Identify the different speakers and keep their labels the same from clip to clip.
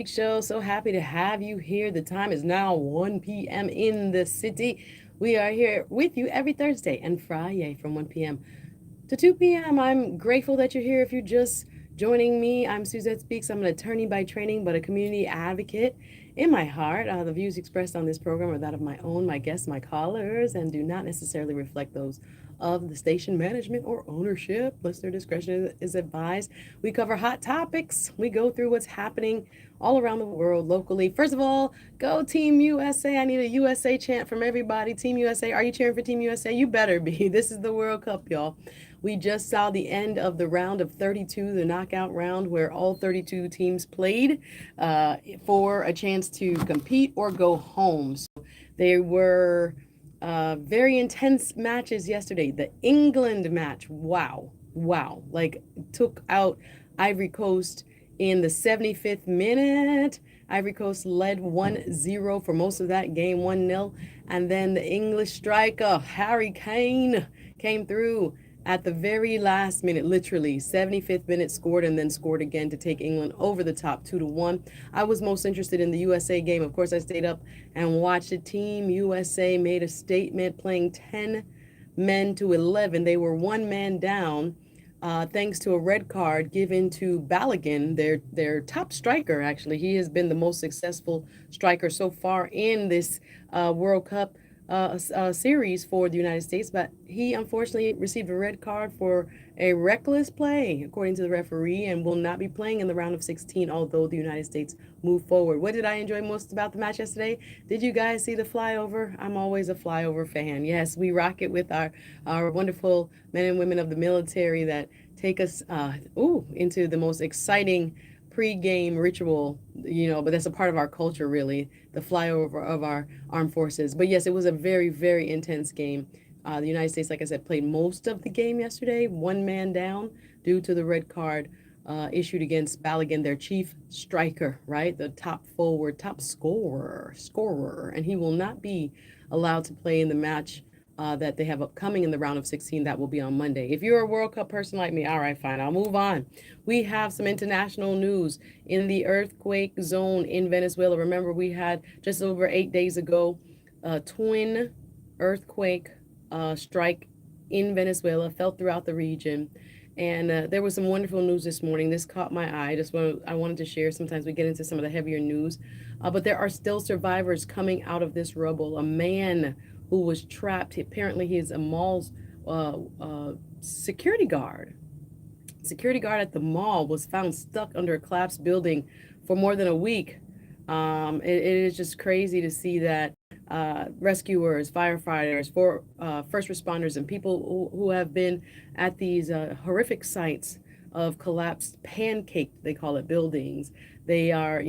Speaker 1: Show. So happy to have you here. The time is now 1 p.m. in the city. We are here with you every Thursday and Friday from 1 p.m. to 2 p.m. I'm grateful that you're here. If you're just joining me, I'm Suzette Speaks. I'm an attorney by training, but a community advocate in my heart. The views expressed on this program are that of my own, my guests, my callers, and do not necessarily reflect those of the station management or ownership. Listener discretion is advised. We cover hot topics. We go through what's happening all around the world locally. First of all, go Team USA. I need a USA chant from everybody. Team USA. Are you cheering for Team USA? You better be. This is the World Cup, y'all. We just saw the end of the round of 32, the knockout round, where all 32 teams played for a chance to compete or go home. So they were very intense matches yesterday. The England match, wow, wow. Like, took out Ivory Coast in the 75th minute. Ivory Coast led 1-0 for most of that game, 1-0. And then the English striker, Harry Kane, came through at the very last minute, literally 75th minute, scored and then scored again to take England over the top 2-1. I was most interested in the USA game. Of course, I stayed up and watched it. Team USA made a statement, playing 10 men to 11. They were one man down, thanks to a red card given to Balogun, their top striker. Actually, he has been the most successful striker so far in this World Cup series for the United States, but he unfortunately received a red card for a reckless play, according to the referee, and will not be playing in the round of 16, although the United States move forward. What did I enjoy most about the match yesterday? Did you guys see the flyover? I'm always a flyover fan. Yes, we rock it with our wonderful men and women of the military that take us into the most exciting pre-game ritual, but that's a part of our culture, really, the flyover of our armed forces. But yes, it was a very, very intense game. The United States, like I said, played most of the game yesterday, one man down due to the red card issued against Balogun, their chief striker, right? The top forward, top scorer, and he will not be allowed to play in the match that they have upcoming in the round of 16. That will be on Monday. If you're a World Cup person like me, all right, fine, I'll move on. We have some international news in the earthquake zone in Venezuela. Remember, we had just over 8 days ago a twin earthquake strike in Venezuela, felt throughout the region. And there was some wonderful news this morning. This caught my eye. I wanted to share. Sometimes we get into some of the heavier news, but there are still survivors coming out of this rubble. A man who was trapped. Apparently, he's a mall's security guard. Security guard at the mall was found stuck under a collapsed building for more than a week. It is just crazy to see that rescuers, firefighters, first responders, and people who have been at these horrific sites of collapsed pancake, they call it, buildings. They are,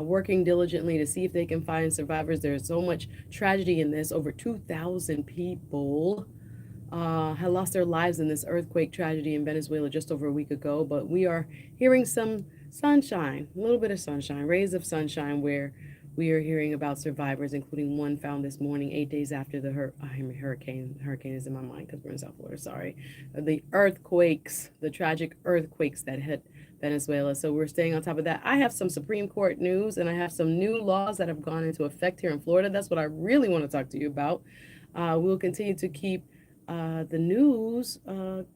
Speaker 1: working diligently to see if they can find survivors. There's so much tragedy in this. Over 2,000 people had lost their lives in this earthquake tragedy in Venezuela just over a week ago. But we are hearing some sunshine, a little bit of sunshine, rays of sunshine, where we are hearing about survivors, including one found this morning, 8 days after the hurricane. Hurricane is in my mind because we're in South Florida. Sorry, the earthquakes, the tragic earthquakes that hit Venezuela. So we're staying on top of that. I have some Supreme Court news, and I have some new laws that have gone into effect here in Florida. That's what I really want to talk to you about. We'll continue to keep the news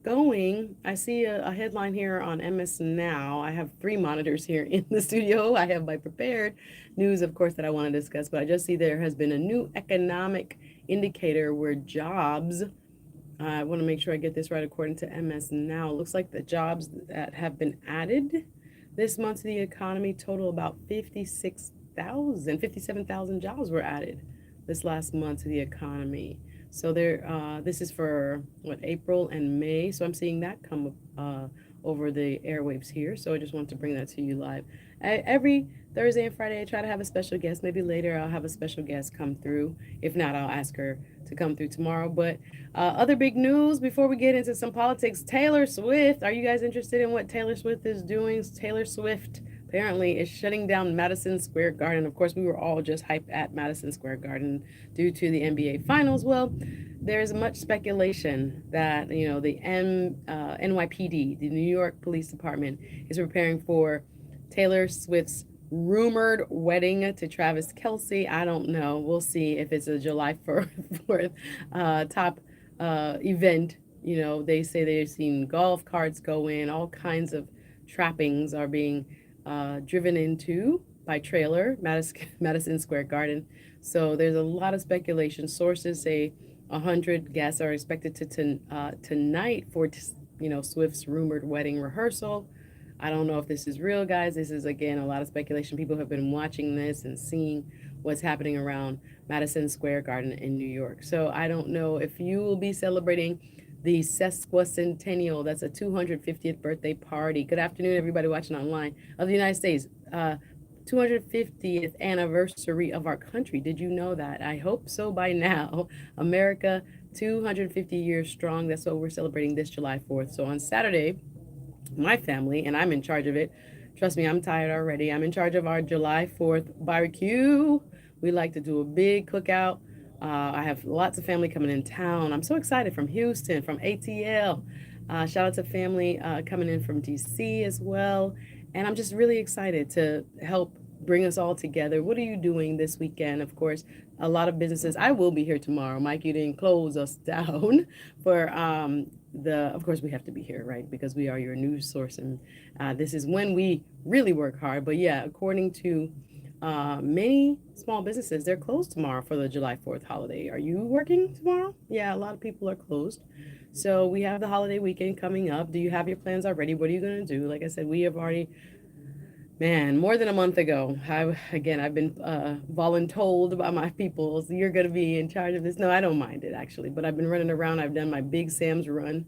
Speaker 1: going. I see a headline here on MS Now. I have three monitors here in the studio. I have my prepared news, of course, that I want to discuss, but I just see there has been a new economic indicator where jobs, I want to make sure I get this right according to MS Now. It looks like the jobs that have been added this month to the economy total about 57,000 jobs were added this last month to the economy. So this is for April and May. So I'm seeing that come over the airwaves here. So I just wanted to bring that to you live. Every Thursday and Friday, I try to have a special guest. Maybe later I'll have a special guest come through. If not, I'll ask her to come through tomorrow. But other big news before we get into some politics, Taylor Swift. Are you guys interested in what Taylor Swift is doing? Taylor Swift apparently is shutting down Madison Square Garden. Of course, we were all just hyped at Madison Square Garden due to the NBA Finals. Well, there's much speculation that, the NYPD, the New York Police Department, is preparing for Taylor Swift's rumored wedding to Travis Kelsey. I don't know. We'll see if it's a July 4th top event. You know, they say they've seen golf carts go in, all kinds of trappings are being driven into by trailer, Madison Square Garden. So there's a lot of speculation. Sources say 100 guests are expected tonight for Swift's rumored wedding rehearsal. I don't know if this is real, guys. This is, again, a lot of speculation. People have been watching this and seeing what's happening around Madison Square Garden in New York. So I don't know if you will be celebrating the sesquicentennial. That's a 250th birthday party. Good afternoon, everybody watching online of the United States. 250th anniversary of our country. Did you know that? I hope so by now. America, 250 years strong. That's what we're celebrating this July 4th. So on Saturday, my family, and I'm in charge of it. Trust me, I'm tired already. I'm in charge of our July 4th barbecue. We like to do a big cookout. I have lots of family coming in town. I'm so excited, from Houston, from ATL. Shout out to family coming in from DC as well. And I'm just really excited to help bring us all together. What are you doing this weekend? Of course, a lot of businesses. I will be here tomorrow. Mike, you didn't close us down for of course, we have to be here, right? Because we are your news source. And this is when we really work hard. But yeah, according to many small businesses, they're closed tomorrow for the July 4th holiday. Are you working tomorrow? Yeah, a lot of people are closed. So we have the holiday weekend coming up. Do you have your plans already? What are you going to do? Like I said, we have already, man, more than a month ago. I've been voluntold by my people, so you're going to be in charge of this. No, I don't mind it, actually. But I've been running around. I've done my Big Sam's run,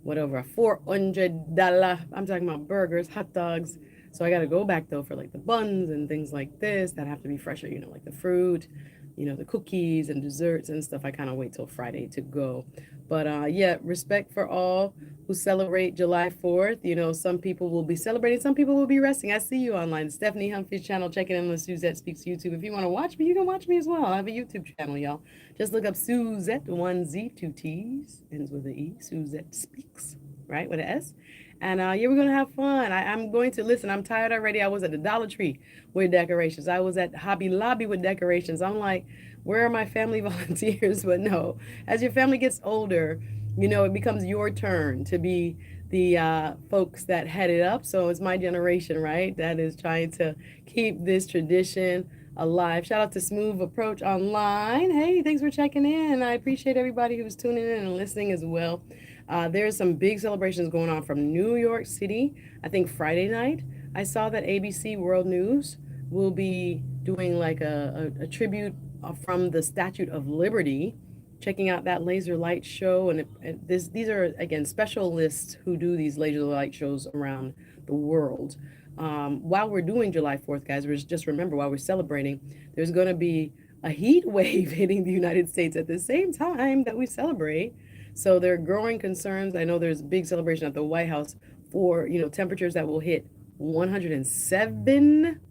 Speaker 1: whatever, $400. I'm talking about burgers, hot dogs. So I got to go back, though, for like the buns and things like this that have to be fresher, like the fruit, the cookies and desserts and stuff. I kind of wait till Friday to go. But yeah, respect for all who celebrate July 4th. Some people will be celebrating, some people will be resting. I see you online. Stephanie Humphrey's channel, checking in on the Suzette Speaks YouTube. If you want to watch me, you can watch me as well. I have a YouTube channel, y'all. Just look up Suzette, 1Z, 2 T's, ends with an E, Suzette Speaks, right, with an S. And yeah, we're going to have fun. I'm going to listen. I'm tired already. I was at the Dollar Tree with decorations. I was at Hobby Lobby with decorations. I'm like, where are my family volunteers? But no, as your family gets older, it becomes your turn to be the folks that head it up. So it's my generation, right, that is trying to keep this tradition alive. Shout out to Smooth Approach Online. Hey, thanks for checking in. I appreciate everybody who's tuning in and listening as well. There's some big celebrations going on from New York City. I think Friday night, I saw that ABC World News will be doing like a tribute from the Statue of Liberty, checking out that laser light show. And these are, again, specialists who do these laser light shows around the world. While we're doing July 4th, guys, just remember, while we're celebrating, there's going to be a heat wave hitting the United States at the same time that we celebrate. So there are growing concerns. I know there's a big celebration at the White House for, temperatures that will hit 107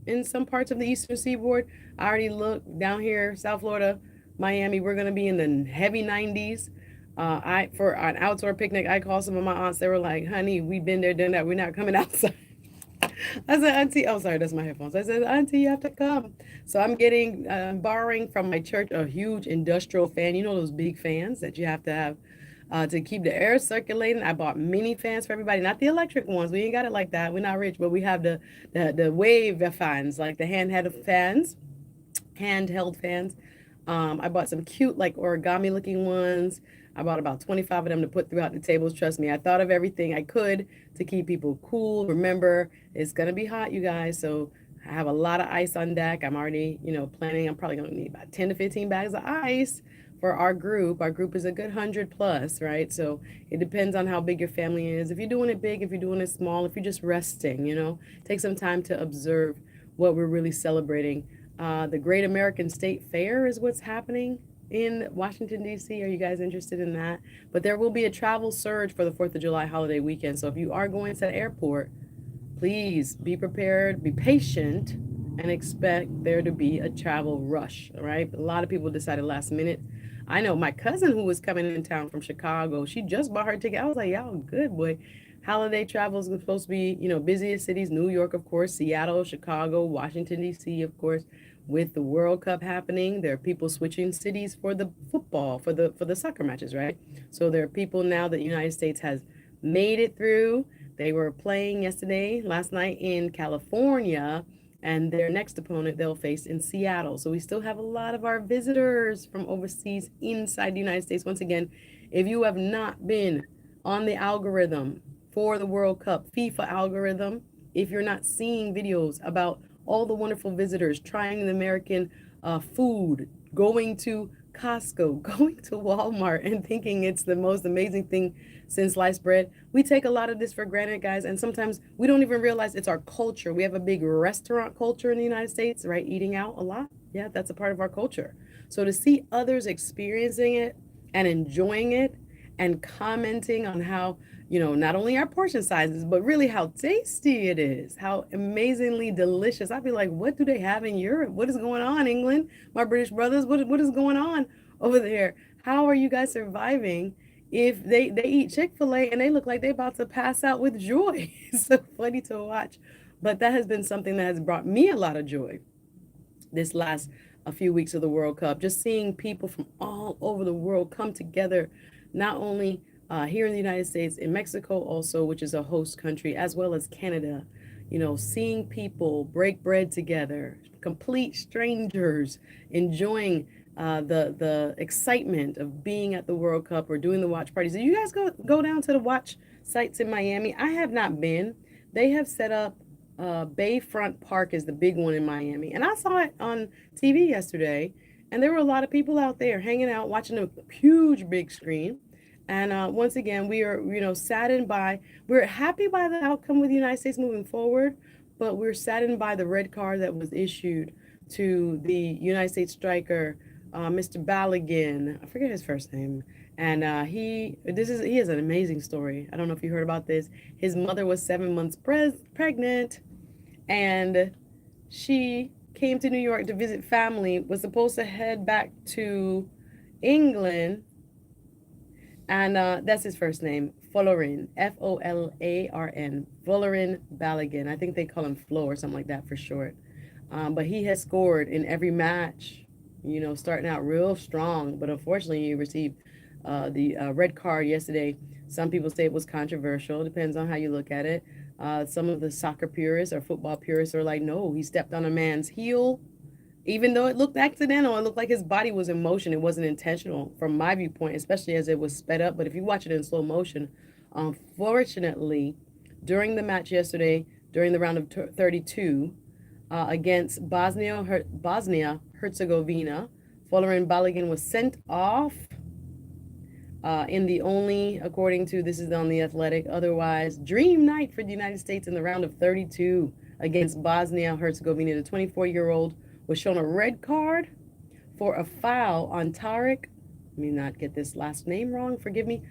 Speaker 1: in some parts of the Eastern Seaboard. I already looked down here, South Florida, Miami, we're going to be in the heavy 90s. For an outdoor picnic, I called some of my aunts. They were like, honey, we've been there, done that. We're not coming outside. I said, Auntie, oh, sorry, that's my headphones. I said, Auntie, you have to come. So I'm borrowing from my church a huge industrial fan. You know those big fans that you have to have to keep the air circulating. I bought mini fans for everybody, not the electric ones. We ain't got it like that. We're not rich, but we have the wave fans, like the handheld fans. I bought some cute, like origami looking ones. I bought about 25 of them to put throughout the tables. Trust me, I thought of everything I could to keep people cool. Remember, it's going to be hot, you guys. So I have a lot of ice on deck. I'm already, planning. I'm probably going to need about 10 to 15 bags of ice for our group. Our group is a good 100 plus, right? So it depends on how big your family is. If you're doing it big, if you're doing it small, if you're just resting, take some time to observe what we're really celebrating. The Great American State Fair is what's happening in Washington, D.C. Are you guys interested in that? But there will be a travel surge for the 4th of July holiday weekend. So if you are going to the airport, please be prepared, be patient, and expect there to be a travel rush, all right? A lot of people decided last minute. I know my cousin who was coming in town from Chicago, she just bought her ticket. I was like, y'all good, boy. Holiday travel is supposed to be, busiest cities, New York, of course, Seattle, Chicago, Washington, D.C., of course. With the World Cup happening, there are people switching cities for the football, for the soccer matches, right? So there are people now that the United States has made it through. They were playing last night in California, and their next opponent they'll face in Seattle. So we still have a lot of our visitors from overseas inside the United States. Once again, if you have not been on the algorithm for the World Cup, FIFA algorithm, if you're not seeing videos about all the wonderful visitors trying the American food, going to Costco, going to Walmart, and thinking it's the most amazing thing since sliced bread. We take a lot of this for granted, guys, and sometimes we don't even realize it's our culture. We have a big restaurant culture in the United States, right? Eating out a lot. Yeah, that's a part of our culture. So to see others experiencing it and enjoying it and commenting on how, not only our portion sizes, but really how tasty it is, how amazingly delicious. I'd be like, what do they have in Europe? What is going on, England? My British brothers, what is going on over there? How are you guys surviving if they eat Chick-fil-A and they look like they're about to pass out with joy? It's so funny to watch. But that has been something that has brought me a lot of joy this last a few weeks of the World Cup. Just seeing people from all over the world come together, not only here in the United States, in Mexico also, which is a host country, as well as Canada. Seeing people break bread together, complete strangers, enjoying the excitement of being at the World Cup or doing the watch parties. Did you guys go down to the watch sites in Miami? I have not been. They have set up Bayfront Park is the big one in Miami, and I saw it on TV yesterday, and there were a lot of people out there hanging out, watching a huge big screen. And once again, we are, saddened by, we're happy by the outcome with the United States moving forward, but we're saddened by the red card that was issued to the United States striker, Mr. Balogun. I forget his first name. And he has an amazing story. I don't know if you heard about this. His mother was 7 months pregnant, and she came to New York to visit family, was supposed to head back to England, and that's his first name, Folarin, Folarn, Folarin Balogun. I think they call him Flo or something like that for short. But he has scored in every match, starting out real strong. But unfortunately, he received the red card yesterday. Some people say it was controversial. Depends on how you look at it. Some of the soccer purists or football purists are like, no, he stepped on a man's heel. Even though it looked accidental, it looked like his body was in motion. It wasn't intentional from my viewpoint, especially as it was sped up. But if you watch it in slow motion, unfortunately, during the match yesterday, during the round of 32 against Bosnia-Herzegovina, Folarin Balogun was sent off in the only, according to, this is on The Athletic, otherwise dream night for the United States in the round of 32 against Bosnia-Herzegovina. The 24-year-old was shown a red card for a foul on Tarek, let me not get this last name wrong, forgive me,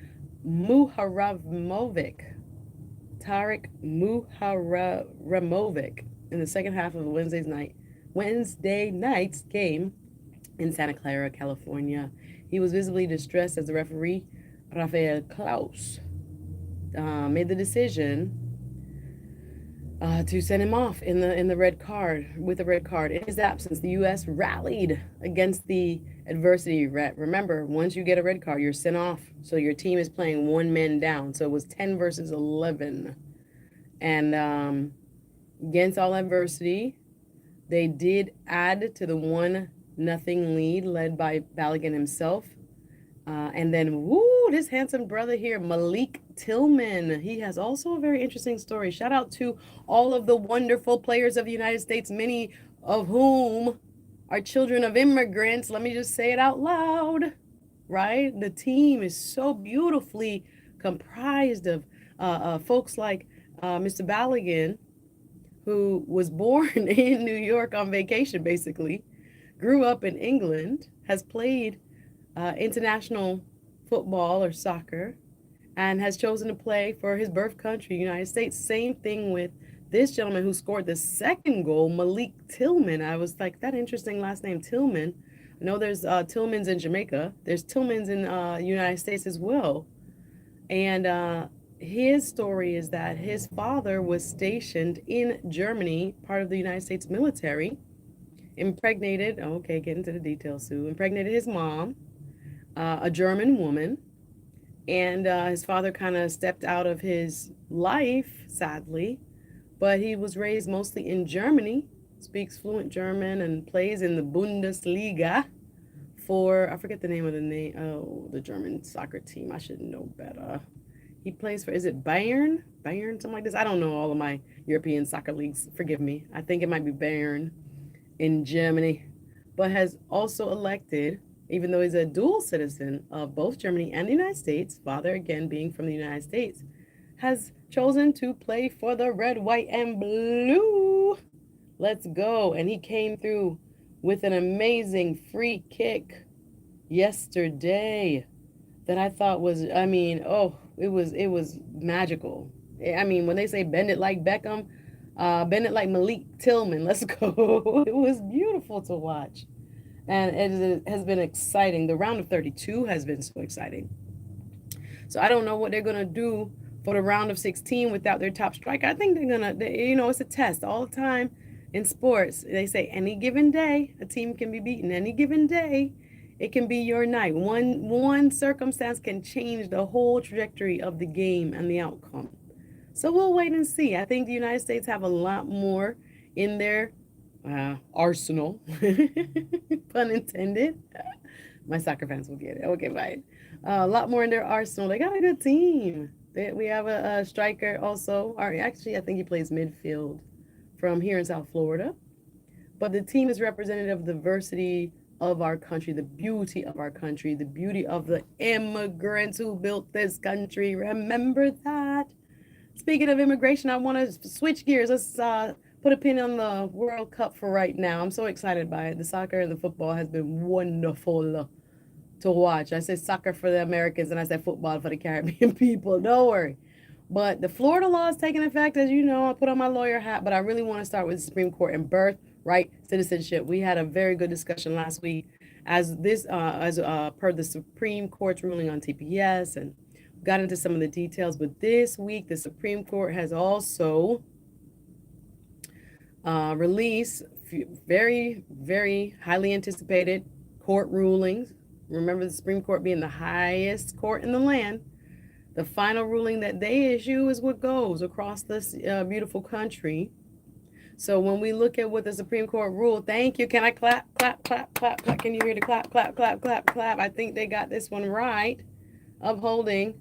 Speaker 1: Muharamovic. Tarek Muharamovic in the second half of Wednesday night's game in Santa Clara, California. He was visibly distressed as the referee, Rafael Klaus, made the decision to send him off in the red card, with a red card. In his absence, the U.S. rallied against the adversity. Remember, once you get a red card, you're sent off. So your team is playing one man down. So it was 10 versus 11. And against all adversity, they did add to the 1-0 lead led by Balogun himself. And then, this handsome brother here, Malik Tillman. He has also a very interesting story. Shout out to all of the wonderful players of the United States, many of whom are children of immigrants. Let me just say it out loud, right? The team is so beautifully comprised of folks like Mr. Balogun, who was born in New York on vacation, basically, grew up in England, has played international football or soccer, and has chosen to play for his birth country, United States. Same thing with this gentleman who scored the second goal, Malik Tillman. I was like, that interesting last name, Tillman. I know there's Tillmans in Jamaica. There's Tillmans in United States as well. And his story is that his father was stationed in Germany, part of the United States military, impregnated, okay, get into the details, Sue, impregnated his mom, a German woman, and his father kind of stepped out of his life, sadly, but he was raised mostly in Germany, speaks fluent German, and plays in the Bundesliga for, I forget the name of the name, oh, the German soccer team. I should know better. He plays for, is it Bayern? Bayern, something like this. I don't know all of my European soccer leagues. Forgive me. I think it might be Bayern in Germany, but has also elected, even though he's a dual citizen of both Germany and the United States, father again being from the United States, has chosen to play for the red, white, and blue. Let's go. And he came through with an amazing free kick yesterday that I thought was, I mean, oh, it was magical. I mean, when they say bend it like Beckham, bend it like Malik Tillman, let's go. It was beautiful to watch. And it has been exciting. The round of 32 has been so exciting. So I don't know what they're going to do for the round of 16 without their top striker. I think they're going to, it's a test all the time in sports. They say any given day, a team can be beaten. Any given day, it can be your night. One circumstance can change the whole trajectory of the game and the outcome. So we'll wait and see. I think the United States have a lot more in their arsenal, pun intended. My soccer fans will get it. Okay, fine. A lot more in their arsenal. They got a good team. We have a striker also. Or actually, I think he plays midfield from here in South Florida. But the team is representative of the diversity of our country, the beauty of our country, the beauty of the immigrants who built this country. Remember that. Speaking of immigration, I want to switch gears. Let's put a pin on the World Cup for right now. I'm so excited by it. The soccer and the football has been wonderful to watch. I say soccer for the Americans and I say football for the Caribbean people. Don't worry. But the Florida law is taking effect, as you know. I put on my lawyer hat, but I really want to start with the Supreme Court and birthright citizenship. We had a very good discussion last week as per the Supreme Court's ruling on TPS, and got into some of the details. But this week, the Supreme Court has also released very, very highly anticipated court rulings. Remember the Supreme Court being the highest court in the land. The final ruling that they issue is what goes across this beautiful country. So when we look at what the Supreme Court ruled, thank you. Can I clap, clap, clap, clap, clap? Can you hear the clap, clap, clap, clap, clap? I think they got this one right, upholding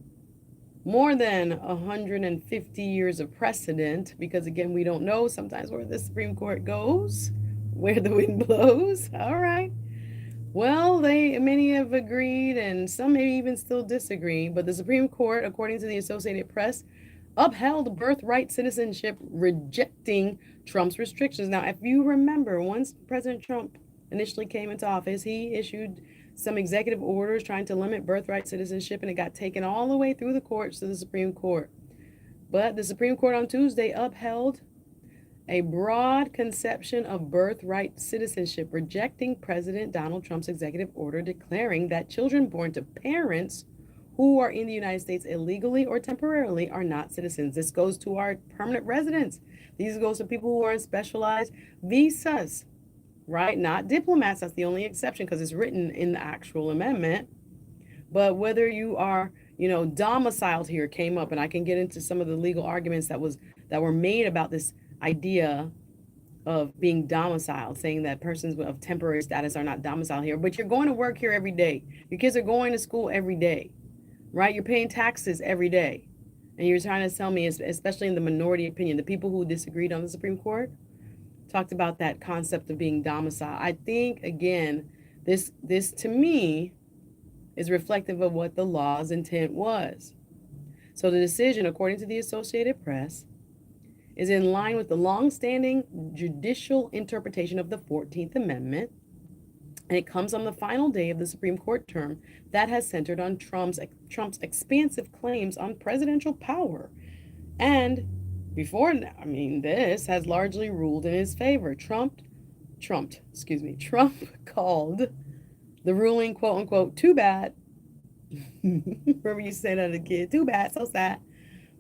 Speaker 1: more than 150 years of precedent, because again, we don't know sometimes where the Supreme Court goes, where the wind blows. All right. Well, many have agreed and some may even still disagree, but the Supreme Court, according to the Associated Press, upheld birthright citizenship, rejecting Trump's restrictions. Now, if you remember, once President Trump initially came into office, he issued some executive orders trying to limit birthright citizenship, and it got taken all the way through the courts to the Supreme Court. But the Supreme Court on Tuesday upheld a broad conception of birthright citizenship, rejecting President Donald Trump's executive order declaring that children born to parents who are in the United States illegally or temporarily are not citizens. This goes to our permanent residents. These goes to people who are on specialized visas, right? Not diplomats. That's the only exception because it's written in the actual amendment. But whether you are, domiciled here came up, and I can get into some of the legal arguments that were made about this idea of being domiciled, saying that persons of temporary status are not domiciled here, but you're going to work here every day. Your kids are going to school every day, right? You're paying taxes every day. And you're trying to tell me, especially in the minority opinion, the people who disagreed on the Supreme Court talked about that concept of being domiciled. I think, again, this to me is reflective of what the law's intent was. So the decision, according to the Associated Press, is in line with the long-standing judicial interpretation of the 14th Amendment, and it comes on the final day of the Supreme Court term that has centered on Trump's expansive claims on presidential power. And before, this has largely ruled in his favor. Trump called the ruling, quote unquote, too bad. Remember you said that as a kid, too bad, so sad.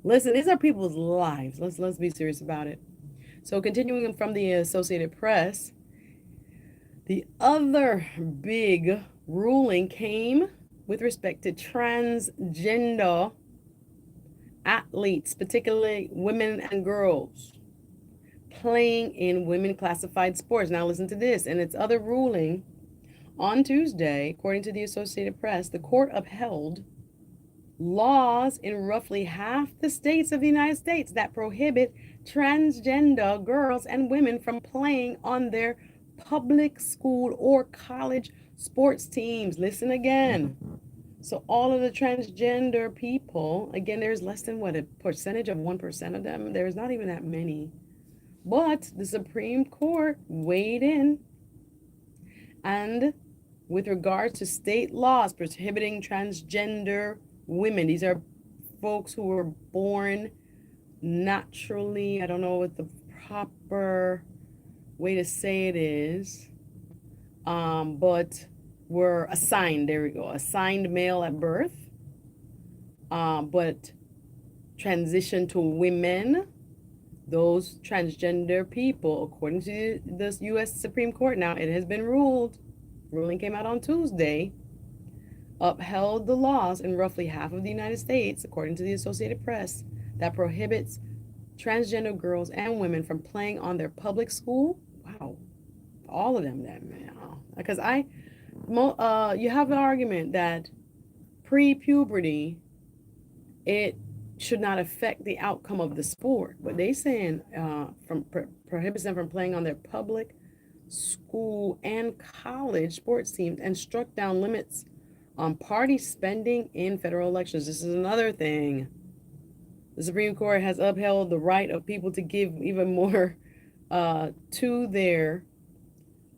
Speaker 1: Listen, these are people's lives. Let's be serious about it. So continuing from the Associated Press, the other big ruling came with respect to transgender athletes, particularly women and girls, playing in women classified sports. Now listen to this. In its other ruling on Tuesday, according to the Associated Press, the court upheld laws in roughly half the states of the United States that prohibit transgender girls and women from playing on their public school or college sports teams. Listen again. So all of the transgender people, again, there's less than what, a percentage of 1% of them. There's not even that many. But the Supreme Court weighed in, and with regards to state laws prohibiting transgender women, these are folks who were born naturally, I don't know what the proper way to say it is, but were assigned, there we go, assigned male at birth, but transition to women. Those transgender people, according to the U.S. Supreme Court, now it has been ruled, ruling came out on Tuesday, upheld the laws in roughly half of the United States, according to the Associated Press, that prohibits transgender girls and women from playing on their public school. Wow, all of them, that man. Because you have the argument that pre-puberty, it should not affect the outcome of the sport, but they saying prohibits them from playing on their public school and college sports teams, and struck down limits on party spending in federal elections. This is another thing. The Supreme Court has upheld the right of people to give even more to their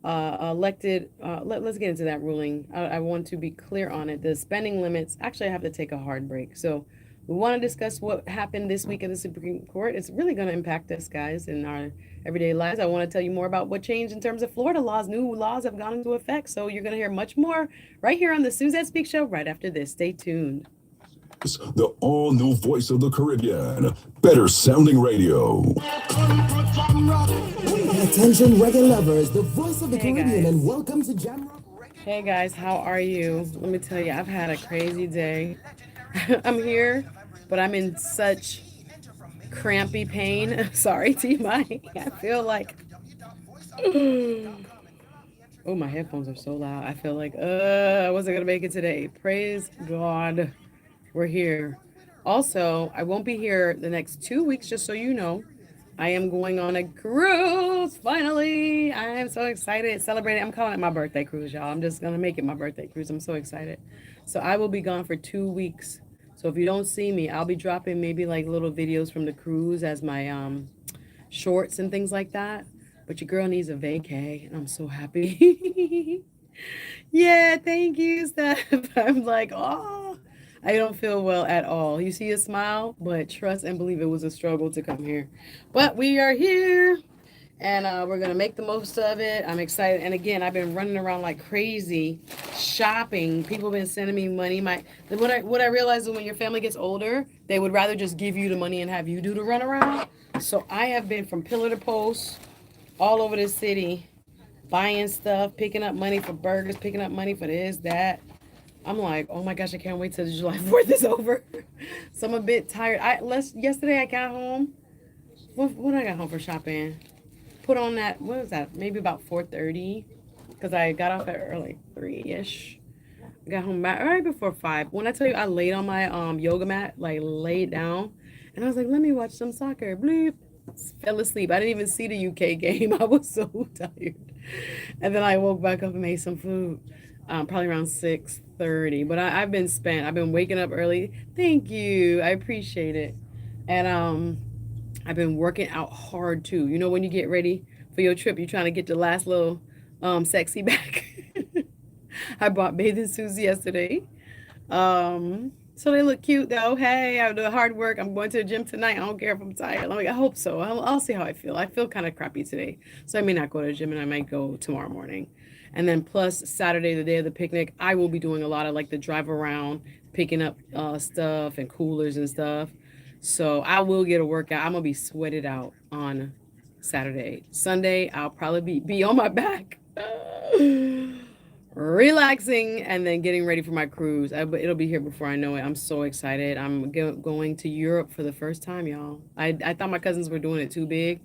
Speaker 1: elected. Let's get into that ruling. I want to be clear on it. The spending limits. Actually, I have to take a hard break. So we want to discuss what happened this week at the Supreme Court. It's really going to impact us, guys, in our everyday lives. I want to tell you more about what changed in terms of Florida laws. New laws have gone into effect. So you're going to hear much more right here on the Suzette Speaks show right after this. Stay tuned.
Speaker 2: The all-new voice of the Caribbean. Better sounding radio.
Speaker 3: Attention reggae lovers, the voice of the Caribbean, and welcome to Jam Rock.
Speaker 1: Hey guys, how are you? Let me tell you, I've had a crazy day. I'm here, but I'm in such crampy pain. Sorry, T-My. I feel like... Oh, my headphones are so loud. I feel like, I wasn't going to make it today. Praise God. We're here. Also, I won't be here the next 2 weeks, just so you know. I am going on a cruise, finally. I am so excited, celebrating. I'm calling it my birthday cruise, y'all. I'm just going to make it my birthday cruise. I'm so excited. So I will be gone for 2 weeks. So if you don't see me, I'll be dropping maybe like little videos from the cruise as my shorts and things like that. But your girl needs a vacay, and I'm so happy. Yeah, thank you, Steph. I'm like, oh, I don't feel well at all. You see a smile, but trust and believe it was a struggle to come here. But we are here, and we're going to make the most of it. I'm excited. And again, I've been running around like crazy shopping. People have been sending me money. What I realized is when your family gets older, they would rather just give you the money and have you do the run around. So I have been from pillar to post all over the city, buying stuff, picking up money for burgers, picking up money for this, that. I'm like, oh my gosh, I can't wait till July 4th is over. So I'm a bit tired. Yesterday I got home. When I got home for shopping, put on that, what was that? Maybe about 4:30, because I got off at early 3-ish. I got home right before 5. When I tell you I laid on my yoga mat, like laid down, and I was like, let me watch some soccer. Bleep. Fell asleep. I didn't even see the UK game. I was so tired. And then I woke back up and made some food. Probably around 6:30. But I've been spent. I've been waking up early. Thank you. I appreciate it. And I've been working out hard too. You know, when you get ready for your trip, you're trying to get the last little sexy back. I bought bathing suits yesterday. So they look cute though. Hey, I do hard work. I'm going to the gym tonight. I don't care if I'm tired. I hope so. I'll see how I feel. I feel kind of crappy today. So I may not go to the gym, and I might go tomorrow morning. And then plus Saturday, the day of the picnic, I will be doing a lot of like the drive around, picking up stuff and coolers and stuff. So I will get a workout. I'm gonna be sweated out on Saturday. Sunday, I'll probably be on my back, relaxing, and then getting ready for my cruise. But it'll be here before I know it. I'm so excited. I'm going to Europe for the first time, y'all. I thought my cousins were doing it too big,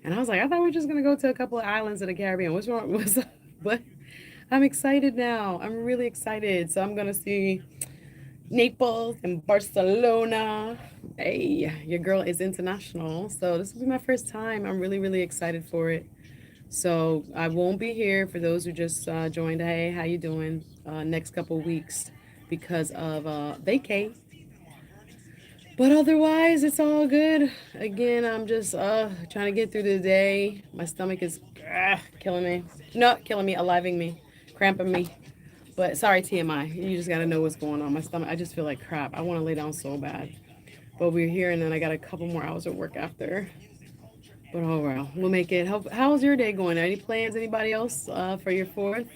Speaker 1: and I was like, I thought we were just gonna go to a couple of islands of the Caribbean. What's wrong? What's up? But I'm excited now. I'm really excited. So I'm gonna see Naples and Barcelona. Hey, your girl is international. So this will be my first time. I'm really, really excited for it. So I won't be here for those who just joined. Hey, how you doing? Next couple weeks because of vacay. But otherwise, it's all good. Again, I'm just trying to get through the day. My stomach is killing me. Not killing me, aliving me, cramping me. But sorry, TMI. You just got to know what's going on. My stomach, I just feel like crap. I want to lay down so bad. But we're here, and then I got a couple more hours of work after. But oh well, we'll make it. How's your day going? Any plans? Anybody else for your fourth?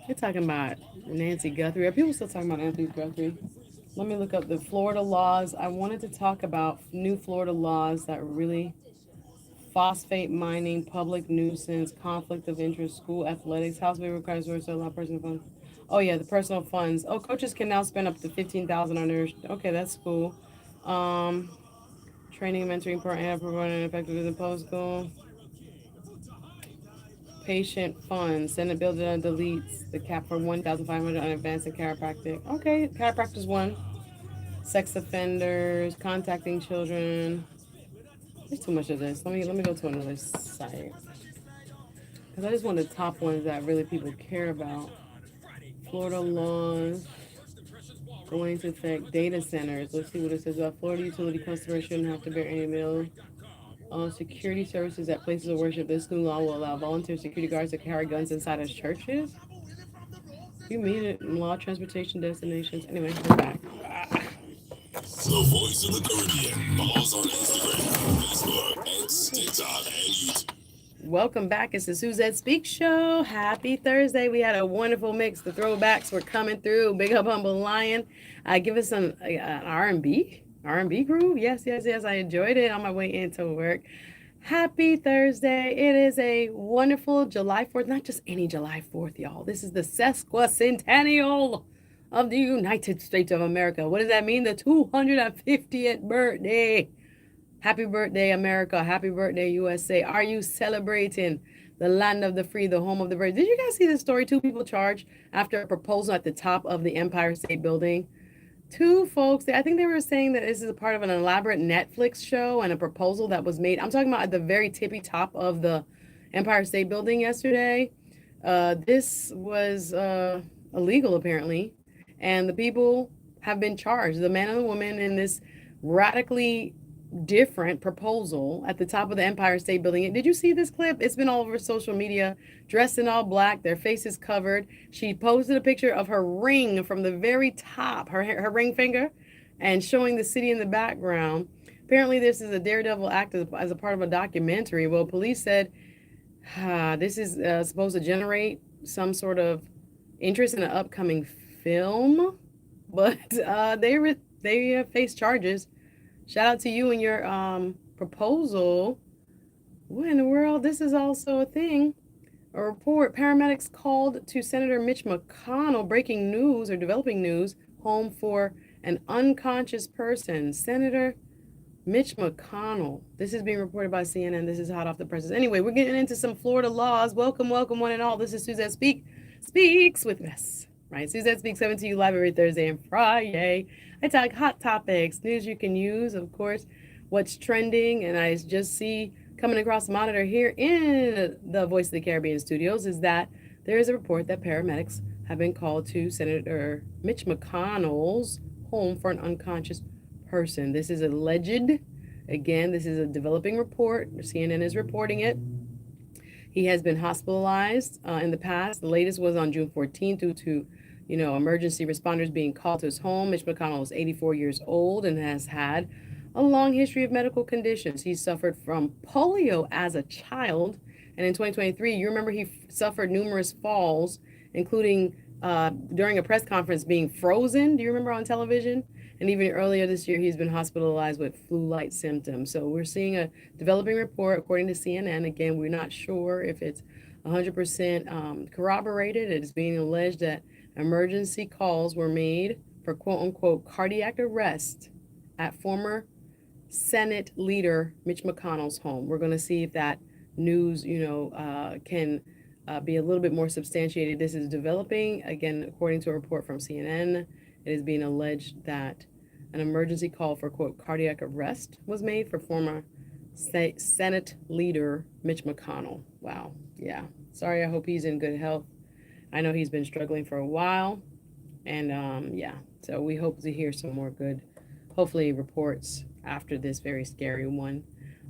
Speaker 1: You're talking about Nancy Guthrie. Are people still talking about Nancy Guthrie? Let me look up the Florida laws. I wanted to talk about new Florida laws that really phosphate mining, public nuisance, conflict of interest, school athletics, house bill requires source to allow personal funds. Oh yeah, the personal funds. Oh, coaches can now spend up to 15,000 on their. Okay, that's cool. Um, training and mentoring program providing effective in the post school. Patient funds. Senate bill that deletes the cap for 1,500 on advanced and chiropractic. Okay, chiropractor's one. Sex offenders, contacting children. There's too much of this. Let me go to another site because I just want the top ones that really people care about. Florida laws going to affect data centers. Let's see what it says about Florida utility customers shouldn't have to bear any bill. Security services at places of worship. This new law will allow volunteer security guards to carry guns inside as churches. You mean it in law transportation destinations. Anyway, we're back.
Speaker 2: The voice of the Caribbean. Follow us on Instagram, Facebook, X, TikTok, and YouTube.
Speaker 1: Welcome back. It's the Suzette Speaks show. Happy Thursday. We had a wonderful mix. The throwbacks were coming through. Big up Humble Lion. Give us some R&B groove. Yes, yes, yes. I enjoyed it on my way into work. Happy Thursday. It is a wonderful July 4th. Not just any July 4th, y'all. This is the sesquicentennial of the United States of America. What does that mean? The 250th birthday. Happy birthday, America. Happy birthday, USA. Are you celebrating the land of the free, the home of the brave? Did you guys see the story? Two people charged after a proposal at the top of the Empire State Building. Two folks, I think they were saying that this is a part of an elaborate Netflix show and a proposal that was made. I'm talking about at the very tippy top of the Empire State Building yesterday. This was illegal, apparently. And the people have been charged, the man and the woman, in this radically different proposal at the top of the Empire State Building. Did you see this clip? It's been all over social media. Dressed in all black, their faces covered. She posted a picture of her ring from the very top, her ring finger, and showing the city in the background. Apparently, this is a daredevil act as a part of a documentary. Well, police said this is supposed to generate some sort of interest in an upcoming film, but they face charges. Shout out to you and your proposal. What in the world? This is also a thing. A report. Paramedics called to Senator Mitch McConnell. Breaking news or developing news. Home for an unconscious person. Senator Mitch McConnell. This is being reported by CNN. This is hot off the presses. Anyway, we're getting into some Florida laws. Welcome, welcome, one and all. This is Suzette Speaks with us. Right? Suzette Speaks coming to you live every Thursday and Friday. I talk hot topics, news you can use, of course, what's trending. And I just see coming across the monitor here in the Voice of the Caribbean studios is that there is a report that paramedics have been called to Senator Mitch McConnell's home for an unconscious person. This is alleged. Again, this is a developing report. CNN is reporting it. He has been hospitalized in the past. The latest was on June 14th due to emergency responders being called to his home. Mitch McConnell is 84 years old and has had a long history of medical conditions. He suffered from polio as a child. And in 2023, you remember he suffered numerous falls, including during a press conference being frozen. Do you remember on television? And even earlier this year, he's been hospitalized with flu-like symptoms. So we're seeing a developing report, according to CNN. Again, we're not sure if it's 100% corroborated. It is being alleged that emergency calls were made for quote unquote cardiac arrest at former Senate leader Mitch McConnell's home. We're going to see if that news, can be a little bit more substantiated. This is developing. Again, according to a report from CNN, it is being alleged that an emergency call for, quote, cardiac arrest was made for former Senate leader Mitch McConnell. Wow. Yeah. Sorry. I hope he's in good health. I know he's been struggling for a while. And yeah, so we hope to hear some more good, hopefully, reports after this very scary one.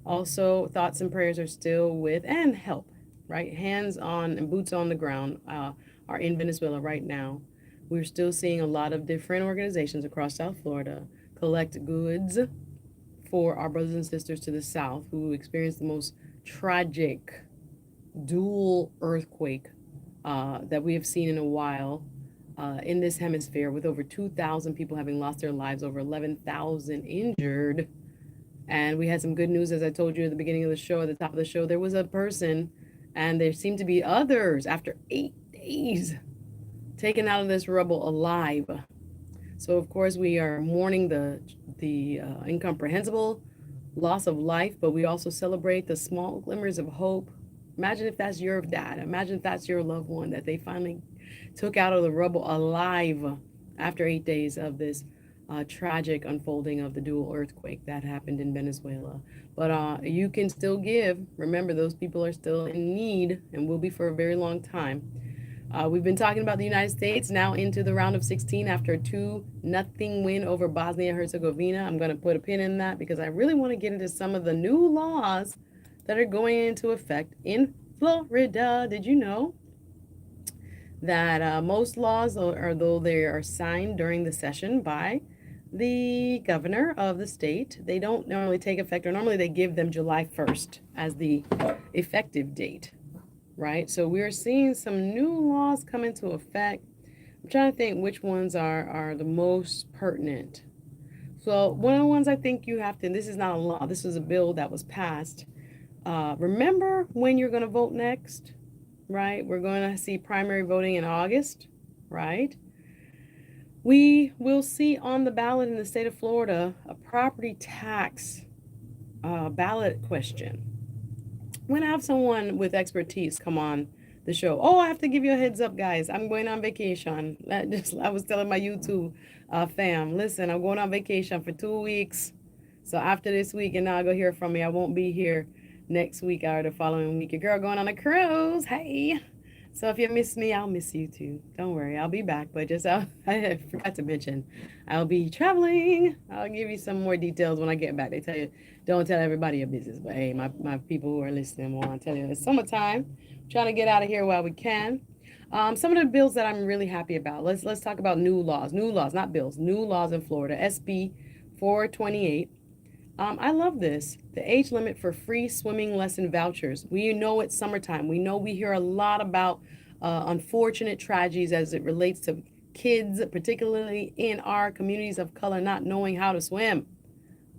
Speaker 1: Also, thoughts and prayers are still with, and help, right? Hands on and boots on the ground are in Venezuela right now. We're still seeing a lot of different organizations across South Florida collect goods for our brothers and sisters to the south who experienced the most tragic dual earthquake that we have seen in a while in this hemisphere, with over 2,000 people having lost their lives, over 11,000 injured. And we had some good news, as I told you at the beginning of the show, at the top of the show. There was a person, and there seemed to be others after 8 days taken out of this rubble alive. So, of course, we are mourning the incomprehensible loss of life, but we also celebrate the small glimmers of hope. Imagine if that's your dad. Imagine if that's your loved one that they finally took out of the rubble alive after 8 days of this tragic unfolding of the dual earthquake that happened in Venezuela. But you can still give. Remember, those people are still in need and will be for a very long time. We've been talking about the United States now into the round of 16 after a 2-0 win over Bosnia-Herzegovina. I'm going to put a pin in that because I really want to get into some of the new laws that are going into effect in Florida. Did you know that most laws, although they are signed during the session by the governor of the state, they don't normally take effect, or normally they give them July 1st as the effective date, right? So we're seeing some new laws come into effect. I'm trying to think which ones are the most pertinent. So one of the ones I think you have to, and this is not a law, this is a bill that was passed. Remember when you're going to vote next, right? We're going to see primary voting in August, right? We will see on the ballot in the state of Florida a property tax ballot question. When I have someone with expertise come on the show, oh, I have to give you a heads up, guys. I'm going on vacation. I was telling my YouTube fam, listen, I'm going on vacation for 2 weeks. So after this week, and now I go hear from me, I won't be here next week or the following week. Your girl going on a cruise. Hey. So if you miss me, I'll miss you too. Don't worry, I'll be back. But just I forgot to mention, I'll be traveling. I'll give you some more details when I get back. They tell you, don't tell everybody your business. But hey, my people who are listening want to tell you it's summertime. I'm trying to get out of here while we can. Some of the bills that I'm really happy about. Let's talk about new laws, not bills, new laws in Florida. SB 428. I love this. The age limit for free swimming lesson vouchers. We know it's summertime. We know we hear a lot about unfortunate tragedies as it relates to kids, particularly in our communities of color, not knowing how to swim.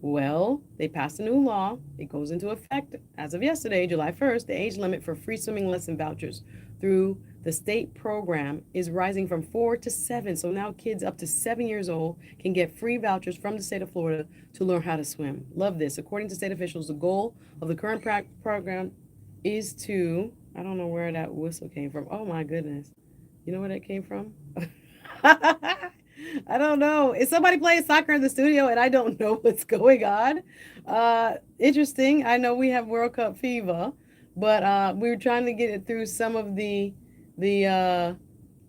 Speaker 1: Well, they passed a new law. It goes into effect as of yesterday, July 1st. The age limit for free swimming lesson vouchers through the state program is rising from 4 to 7. So now kids up to 7 years old can get free vouchers from the state of Florida to learn how to swim. Love this. According to state officials, the goal of the current program is to, I don't know where that whistle came from. Oh my goodness. You know where that came from? I don't know. Is somebody playing soccer in the studio and I don't know what's going on? Interesting. I know we have World Cup fever, but we're trying to get it through some of the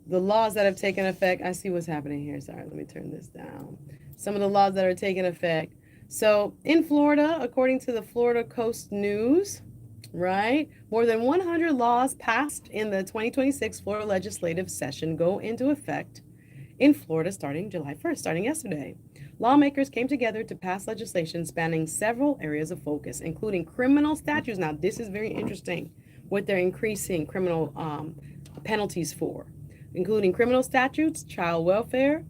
Speaker 1: laws that have taken effect. I see what's happening here. Sorry, let me turn this down. Some of the laws that are taking effect. So in Florida, according to the Florida Coast News, right, more than 100 laws passed in the 2026 Florida legislative session go into effect in Florida starting July 1st, starting yesterday. Lawmakers came together to pass legislation spanning several areas of focus, including criminal statutes. Now, this is very interesting, what they're increasing criminal penalties for, including criminal statutes, child welfare,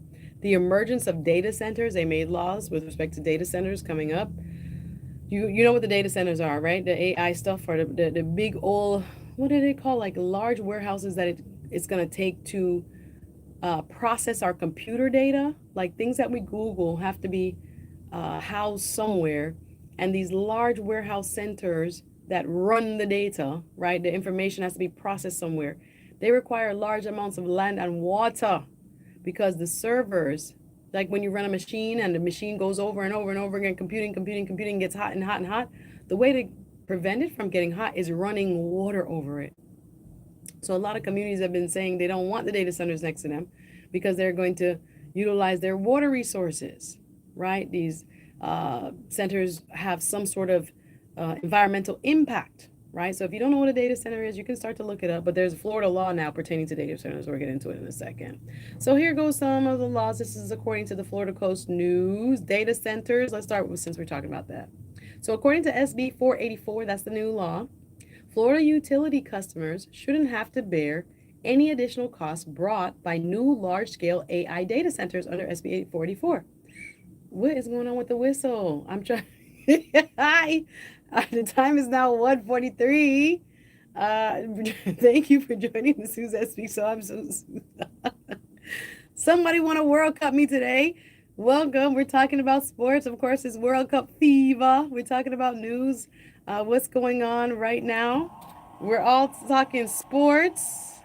Speaker 1: the emergence of data centers. They made laws with respect to data centers coming up. You know what the data centers are, right? The AI stuff, or the big old, what do they call, like large warehouses that it's going to take to process our computer data. Like things that we Google have to be housed somewhere, and these large warehouse centers that run the data, right? The information has to be processed somewhere. They require large amounts of land and water because the servers, like when you run a machine and the machine goes over and over and over again, computing, gets hot and hot and hot. The way to prevent it from getting hot is running water over it. So a lot of communities have been saying they don't want the data centers next to them because they're going to utilize their water resources, right? These centers have some sort of environmental impact, right? So if you don't know what a data center is, you can start to look it up. But there's a Florida law now pertaining to data centers. We'll get into it in a second. So here goes some of the laws. This is according to the Florida Coast News. Data centers. Let's start with, since we're talking about that. So according to SB 484, that's the new law. Florida utility customers shouldn't have to bear any additional costs brought by new large-scale AI data centers under SB 844. What is going on with the whistle? I'm trying. Hi. The time is now 1:43. Thank you for joining the Suzette Speaks. So I'm so somebody want to World Cup me today. Welcome. We're talking about sports. Of course, it's World Cup fever. We're talking about news, what's going on right now. We're all talking sports.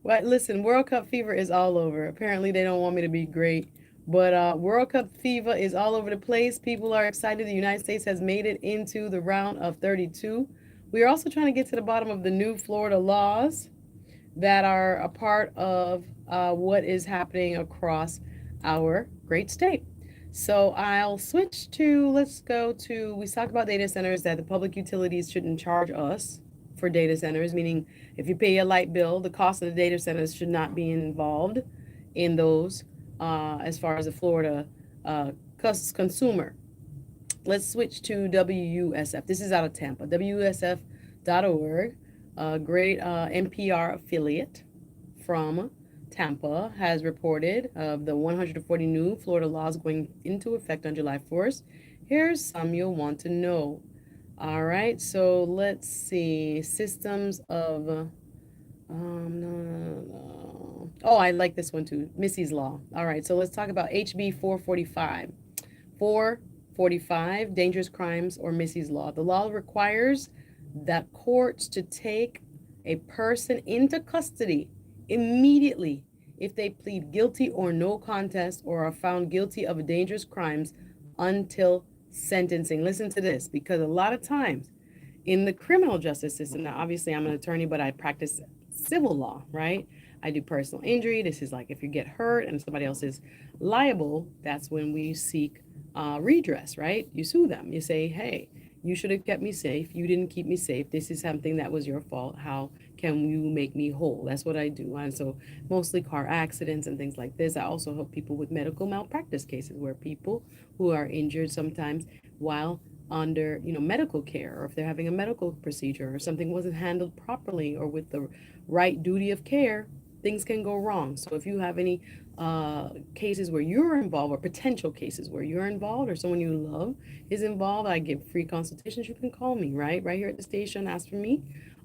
Speaker 1: Well, listen, World Cup fever is all over. Apparently, they don't want me to be great. But World Cup fever is all over the place. People are excited. The United States has made it into the round of 32. We are also trying to get to the bottom of the new Florida laws that are a part of what is happening across our great state. So I'll switch to, let's go to, we talked about data centers, that the public utilities shouldn't charge us for data centers, meaning if you pay a light bill, the cost of the data centers should not be involved in those as far as the Florida consumer. Let's switch to WUSF. This is out of Tampa. WUSF.org, a great NPR affiliate from Tampa, has reported of the 140 new Florida laws going into effect on July 1st. Here's some you'll want to know. All right, so let's see. Systems of no. Oh, I like this one too. Missy's Law. All right, so let's talk about HB 445. 445, Dangerous Crimes or Missy's Law. The law requires that courts to take a person into custody immediately if they plead guilty or no contest or are found guilty of dangerous crimes until sentencing. Listen to this, because a lot of times in the criminal justice system, now obviously I'm an attorney, but I practice civil law, right? I do personal injury. This is like if you get hurt and somebody else is liable, that's when we seek redress, right? You sue them. You say, hey, you should have kept me safe. You didn't keep me safe. This is something that was your fault. How can you make me whole? That's what I do. And so mostly car accidents and things like this. I also help people with medical malpractice cases where people who are injured sometimes while under medical care, or if they're having a medical procedure or something wasn't handled properly or with the right duty of care, things can go wrong. So if you have any cases where you're involved, or potential cases where you're involved or someone you love is involved, I give free consultations. You can call me right here at the station, ask for me,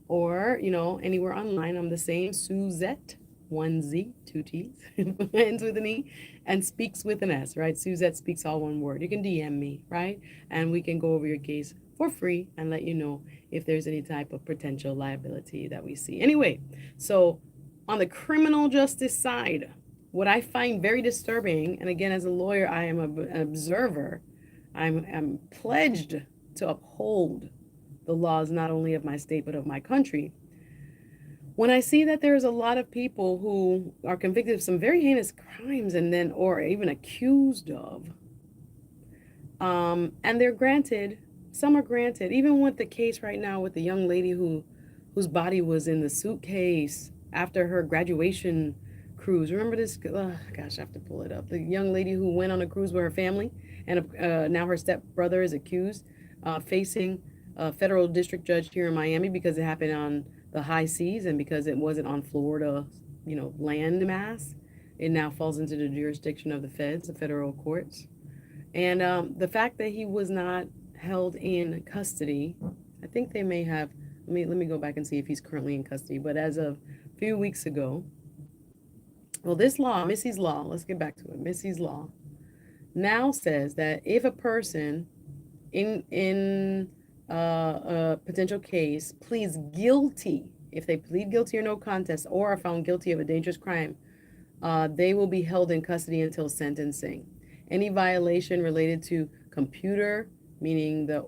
Speaker 1: or anywhere online. I'm the same, Suzette, 1Z, 2 T's, ends with an E, and speaks with an S, right? Suzette Speaks, all one word. You can DM me, right? And we can go over your case for free and let you know if there's any type of potential liability that we see. Anyway, so on the criminal justice side, what I find very disturbing, and again, as a lawyer, I am an observer, I'm pledged to uphold the laws not only of my state but of my country. When I see that there's a lot of people who are convicted of some very heinous crimes and then, or even accused of, and they're granted, some are granted, even with the case right now with the young lady whose body was in the suitcase after her graduation cruise. Remember this? Gosh, I have to pull it up. The young lady who went on a cruise with her family, and now her stepbrother is accused, facing a federal district judge here in Miami because it happened on the high seas and because it wasn't on Florida, land mass. It now falls into the jurisdiction of the feds, the federal courts. And the fact that he was not held in custody, I think they may have. Let me go back and see if he's currently in custody. But as of a few weeks ago, well, this law, Missy's law, let's get back to it. Missy's law now says that if a person in a potential case pleads guilty, if they plead guilty or no contest, or are found guilty of a dangerous crime, they will be held in custody until sentencing. Any violation related to computer, meaning the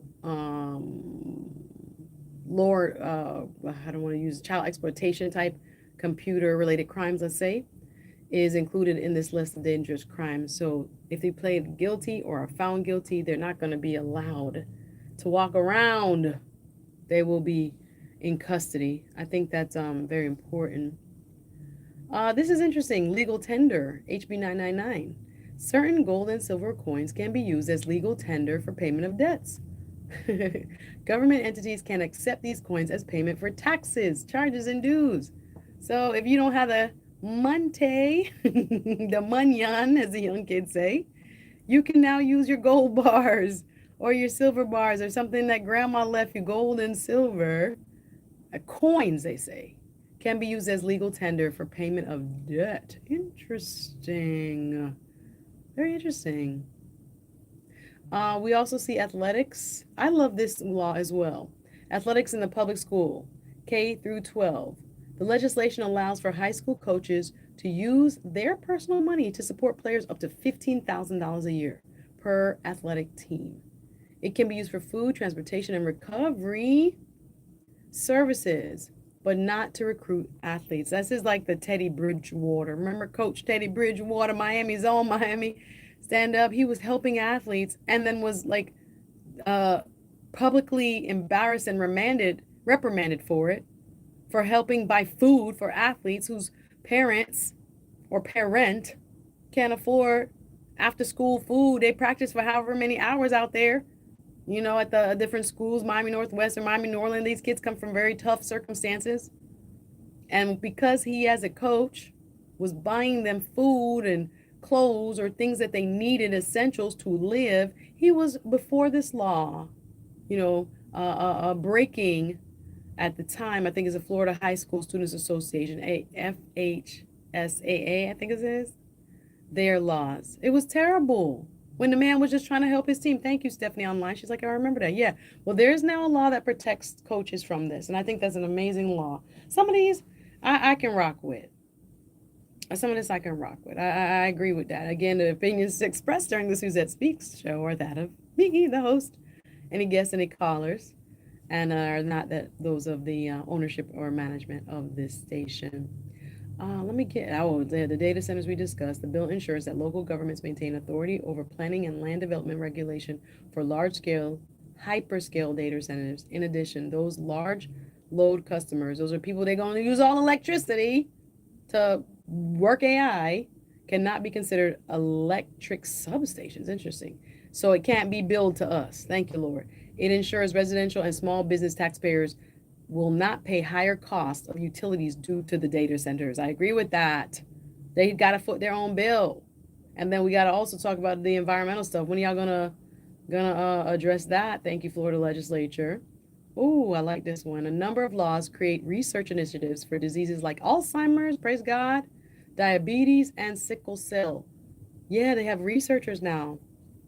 Speaker 1: lower, I don't want to use child exploitation type computer related crimes, let's say, is included in this list of dangerous crimes. So if they plead guilty or are found guilty, they're not going to be allowed to walk around. They will be in custody. I think that's very important. This is interesting. Legal tender, HB 999. Certain gold and silver coins can be used as legal tender for payment of debts. Government entities can accept these coins as payment for taxes, charges, and dues. So if you don't have the monte, the munyan, as the young kids say, you can now use your gold bars or your silver bars or something that grandma left you, gold and silver, coins, they say, can be used as legal tender for payment of debt. Interesting. Very interesting. We also see athletics. I love this law as well. Athletics in the public school, K through 12. The legislation allows for high school coaches to use their personal money to support players up to $15,000 a year per athletic team. It can be used for food, transportation, and recovery services, but not to recruit athletes. This is like the Teddy Bridgewater. Remember Coach Teddy Bridgewater, Miami's own Miami stand up? He was helping athletes and then was like publicly embarrassed and reprimanded for it, for helping buy food for athletes whose parents or parent can't afford after school food. They practice for however many hours out there, at the different schools, Miami Northwest or Miami Norland. These kids come from very tough circumstances. And because he, as a coach, was buying them food and clothes or things that they needed, essentials to live, he was, before this law, breaking at the time, I think it's the Florida High School Students Association, FHSAA, I think it is, their laws. It was terrible when the man was just trying to help his team. Thank you, Stephanie Online. She's like, I remember that. Yeah. Well, there's now a law that protects coaches from this, and I think that's an amazing law. Some of these I can rock with. Some of this I can rock with. I agree with that. Again, the opinions expressed during the Suzette Speaks show are that of me, the host, any guests, any callers, and are not those of the ownership or management of this station. Let me get the data centers we discussed. The bill ensures that local governments maintain authority over planning and land development regulation for large-scale, hyperscale data centers. In addition, those large load customers, those are people they're going to use all electricity to work AI, cannot be considered electric substations. Interesting. So it can't be billed to us. Thank you, Lord. It ensures residential and small business taxpayers will not pay higher costs of utilities due to the data centers. I agree with that. They got to foot their own bill. And then we got to also talk about the environmental stuff. When are y'all gonna address that? Thank you, Florida legislature. Oh, I like this one. A number of laws create research initiatives for diseases like Alzheimer's, praise God, diabetes, and sickle cell. Yeah, they have researchers now,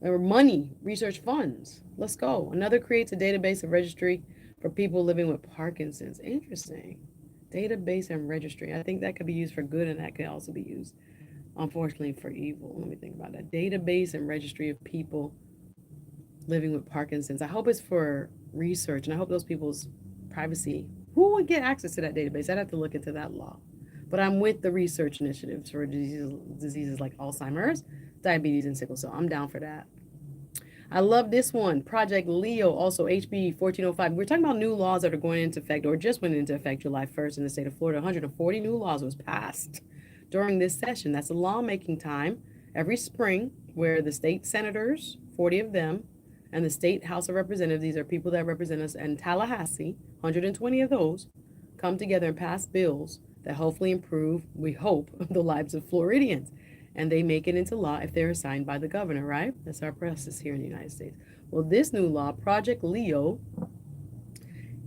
Speaker 1: or money, research funds. Let's go. Another creates a database and registry for people living with Parkinson's. Interesting. Database and registry. I think that could be used for good, and that could also be used, unfortunately, for evil. Let me think about that. Database and registry of people living with Parkinson's. I hope it's for research, and I hope those people's privacy. Who would get access to that database? I'd have to look into that law. But I'm with the research initiatives for diseases like Alzheimer's, diabetes, and sickle cell. I'm down for that. I love this one. Project Leo, also HB 1405. We're talking about new laws that are going into effect or just went into effect July 1st in the state of Florida. 140 new laws was passed during this session. That's a lawmaking time every spring where the state senators, 40 of them, and the state House of Representatives, these are people that represent us in Tallahassee, 120 of those, come together and pass bills that hopefully improve, we hope, the lives of Floridians. And they make it into law if they're assigned by the governor, right? That's our process here in the United States. Well, this new law, Project Leo,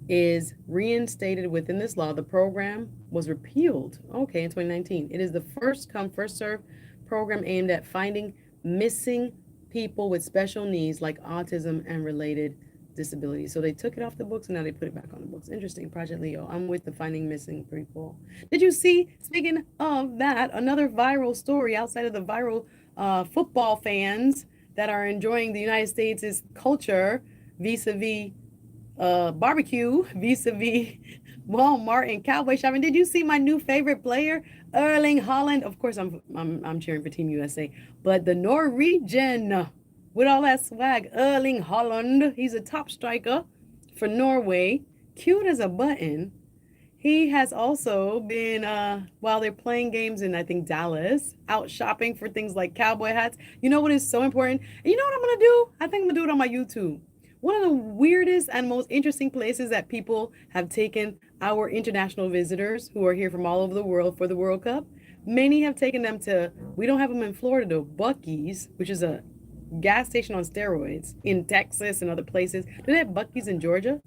Speaker 1: is reinstated within this law. The program was repealed, okay, in 2019. It is the first come, first serve program aimed at finding missing people with special needs like autism and related disabilities. So they took it off the books and now they put it back on the books. Interesting, Project Leo. I'm with the finding missing people. Did you see, speaking of that, another viral story outside of the viral football fans that are enjoying the United States' culture vis-a-vis barbecue, vis-a-vis Walmart and cowboy shopping? Did you see my new favorite player, Erling Haaland? Of course, I'm cheering for Team USA, but the Norwegian with all that swag, Erling Haaland, he's a top striker for Norway, cute as a button. He has also been, while they're playing games in, I think, Dallas, out shopping for things like cowboy hats. You know what is so important? And you know what I'm going to do? I think I'm going to do it on my YouTube. One of the weirdest and most interesting places that people have taken our international visitors who are here from all over the world for the World Cup, many have taken them to, we don't have them in Florida though, Buc-ee's, which is a gas station on steroids in Texas and other places. Do they have Buc-ee's in Georgia?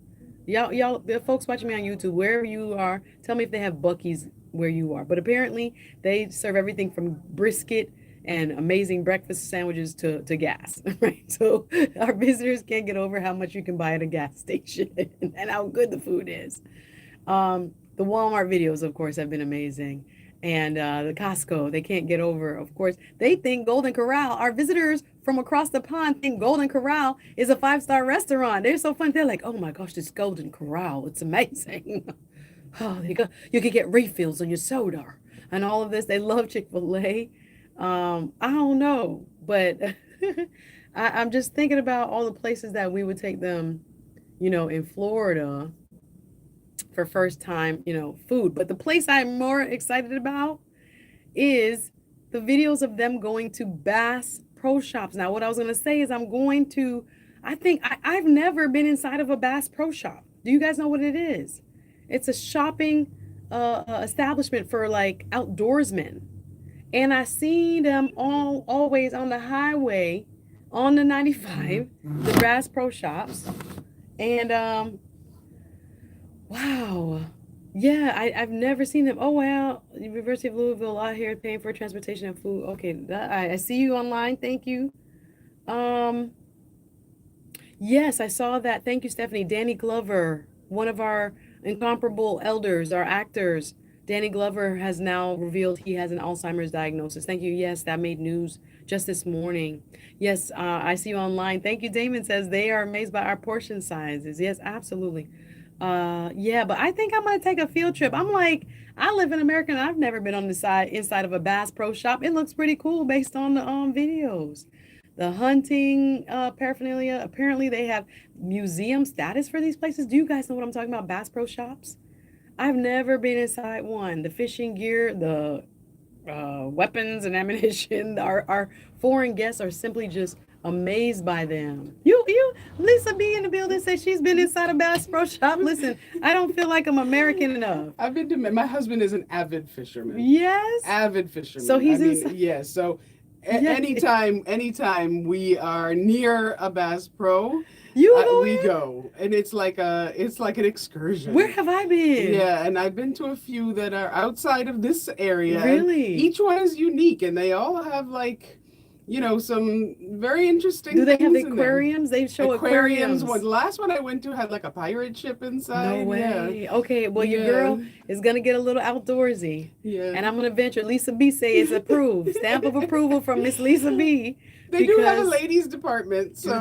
Speaker 1: Y'all, the folks watching me on YouTube, wherever you are, tell me if they have Buc-ee's where you are. But apparently they serve everything from brisket and amazing breakfast sandwiches to gas, right? So our visitors can't get over how much you can buy at a gas station and how good the food is. The Walmart videos, of course, have been amazing. And the Costco, they can't get over, of course. They think Golden Corral, our visitors from across the pond think Golden Corral is a 5-star restaurant. They're so fun. They're like, oh my gosh, this Golden Corral, it's amazing. Oh, you could get refills on your soda and all of this. They love Chick-fil-A. I don't know, but I'm just thinking about all the places that we would take them, in Florida for first time, food. But the place I'm more excited about is the videos of them going to Bass Pro Shops. Now, what I was going to say is I've never been inside of a Bass Pro Shop. Do you guys know what it is? It's a shopping establishment for like outdoorsmen. And I see them always on the highway, on the 95, the Bass Pro Shops. And wow. Yeah, I've never seen them. Oh, wow. University of Louisville out here paying for transportation and food. Okay, I see you online. Thank you. Yes, I saw that. Thank you, Stephanie. Danny Glover, one of our incomparable elders, our actors. Danny Glover has now revealed he has an Alzheimer's diagnosis. Thank you. Yes, that made news just this morning. Yes, I see you online. Thank you. Damon says they are amazed by our portion sizes. Yes, absolutely. Yeah, but I think I'm going to take a field trip. I'm like, I live in America and I've never been on the inside of a Bass Pro Shop. It looks pretty cool based on the videos. The hunting paraphernalia. Apparently they have museum status for these places. Do you guys know what I'm talking about? Bass Pro Shops? I've never been inside one. The fishing gear, the weapons and ammunition, our foreign guests are simply just amazed by them. Lisa B in the building says she's been inside a Bass Pro Shop. Listen, I don't feel like I'm American enough.
Speaker 4: I've been to, my husband is an avid fisherman.
Speaker 1: Yes.
Speaker 4: Avid fisherman.
Speaker 1: So he's inside.
Speaker 4: Yes. So anytime we are near a Bass Pro, we go, and it's like an excursion.
Speaker 1: Where have I been?
Speaker 4: Yeah, and I've been to a few that are outside of this area.
Speaker 1: Really?
Speaker 4: Each one is unique, and they all have some very interesting.
Speaker 1: Do they have
Speaker 4: things
Speaker 1: aquariums? They show aquariums.
Speaker 4: The last one I went to had like a pirate ship inside.
Speaker 1: No way.
Speaker 4: Yeah.
Speaker 1: Okay, well your girl is gonna get a little outdoorsy.
Speaker 4: Yeah.
Speaker 1: And I'm gonna venture. Lisa B say it's approved. Stamp of approval from Miss Lisa B.
Speaker 4: They do have a ladies department, so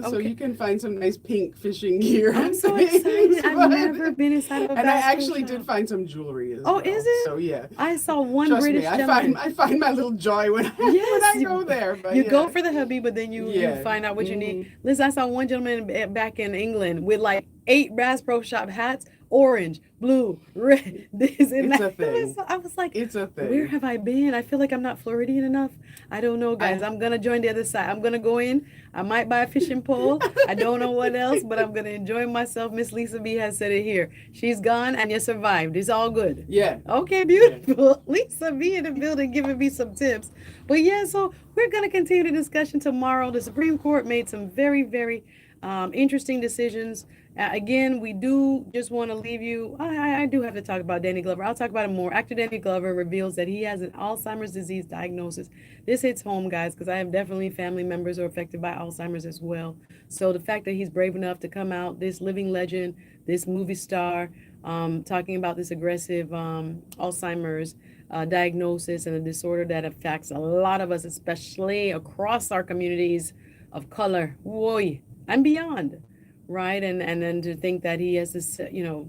Speaker 4: so you can find some nice pink fishing gear.
Speaker 1: I'm so excited. I've never been inside of a Bass Pro
Speaker 4: And I actually
Speaker 1: Shop.
Speaker 4: did find some jewelry as well.
Speaker 1: Oh, is it?
Speaker 4: So yeah.
Speaker 1: I saw one
Speaker 4: Trust
Speaker 1: British
Speaker 4: me,
Speaker 1: gentleman.
Speaker 4: I find my little joy when I go there. But
Speaker 1: you go for the hubby, but then you find out what you need. Listen, I saw one gentleman back in England with like 8 Bass Pro Shop hats orange, blue, red, this and
Speaker 4: It's
Speaker 1: that.
Speaker 4: a thing.
Speaker 1: I was like,
Speaker 4: It's a thing.
Speaker 1: where have I been? I feel like I'm not Floridian enough. I don't know, guys. I'm gonna join the other side. I'm gonna go in. I might buy a fishing pole. I don't know what else, but I'm gonna enjoy myself. Miss Lisa B has said it here. She's gone and you survived. It's all good.
Speaker 4: Yeah.
Speaker 1: Okay, beautiful. Yeah. Lisa B in the building giving me some tips. But yeah, so we're gonna continue the discussion tomorrow. The Supreme Court made some very, very interesting decisions. Again, we do just want to leave you. I do have to talk about Danny Glover. I'll talk about it more. Actor Danny Glover reveals that he has an Alzheimer's disease diagnosis. This hits home, guys, because I have definitely family members who are affected by Alzheimer's as well. So the fact that he's brave enough to come out, this living legend, this movie star, talking about this aggressive Alzheimer's diagnosis and a disorder that affects a lot of us, especially across our communities of color, and beyond. Right, and then to think that he has to,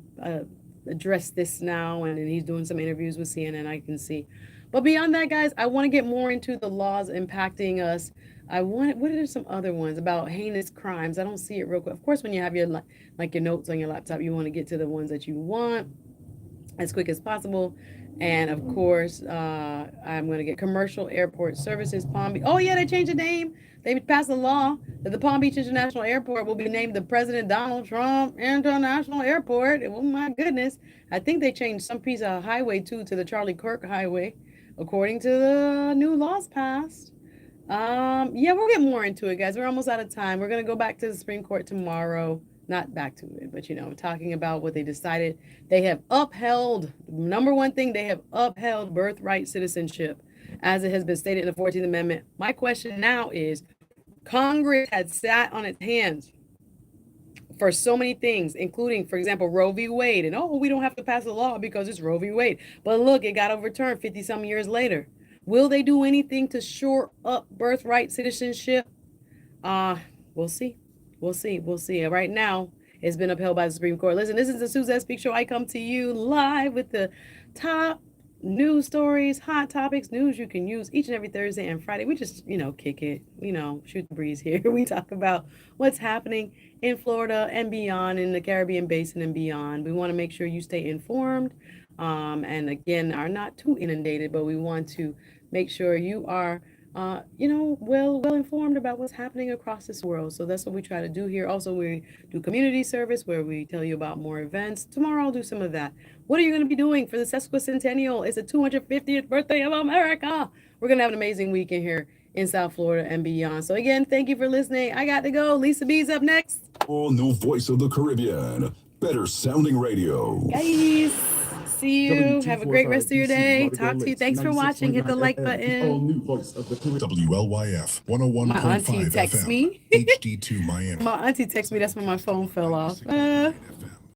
Speaker 1: address this now, and he's doing some interviews with CNN, I can see. But beyond that, guys, I want to get more into the laws impacting us. What are some other ones about heinous crimes? I don't see it real quick. Of course, when you have your notes on your laptop, you want to get to the ones that you want as quick as possible. And of course, I'm going to get commercial airport services, Palm Beach. Oh yeah, they changed the name. They passed a law that the Palm Beach International Airport will be named the President Donald Trump International Airport. Oh my goodness. I think they changed some piece of highway too to the Charlie Kirk Highway, according to the new laws passed. Yeah, we'll get more into it, guys. We're almost out of time. We're going to go back to the Supreme Court tomorrow. Not back to it, but talking about what they decided. They have upheld, number one thing, they have upheld birthright citizenship as it has been stated in the 14th Amendment. My question now is, Congress had sat on its hands for so many things, including, for example, Roe v. Wade. And, we don't have to pass a law because it's Roe v. Wade. But look, it got overturned 50-some years later. Will they do anything to shore up birthright citizenship? We'll see. We'll see. Right now, it's been upheld by the Supreme Court. Listen, this is the Suzette Speaks Show. I come to you live with the top news stories, hot topics, news you can use each and every Thursday and Friday. We just, kick it, shoot the breeze here. We talk about what's happening in Florida and beyond, in the Caribbean Basin and beyond. We want to make sure you stay informed, and again, are not too inundated, but we want to make sure you are well informed about what's happening across this world. So that's what we try to do here. Also, we do community service where we tell you about more events. Tomorrow I'll do some of that. What are you going to be doing for the sesquicentennial? It's the 250th birthday of America. We're going to have an amazing weekend here in South Florida and beyond. So again, thank you for listening. I got to go. Lisa B's up next.
Speaker 2: All new Voice of the Caribbean. Better sounding radio.
Speaker 1: Guys. See you. Have a great rest of your day. Talk to you. Thanks for watching. Hit the like button.
Speaker 2: WLYF 101.5
Speaker 1: My auntie texts
Speaker 2: FM,
Speaker 1: me.
Speaker 2: HD2 Miami.
Speaker 1: My auntie texts me. That's when my phone fell off.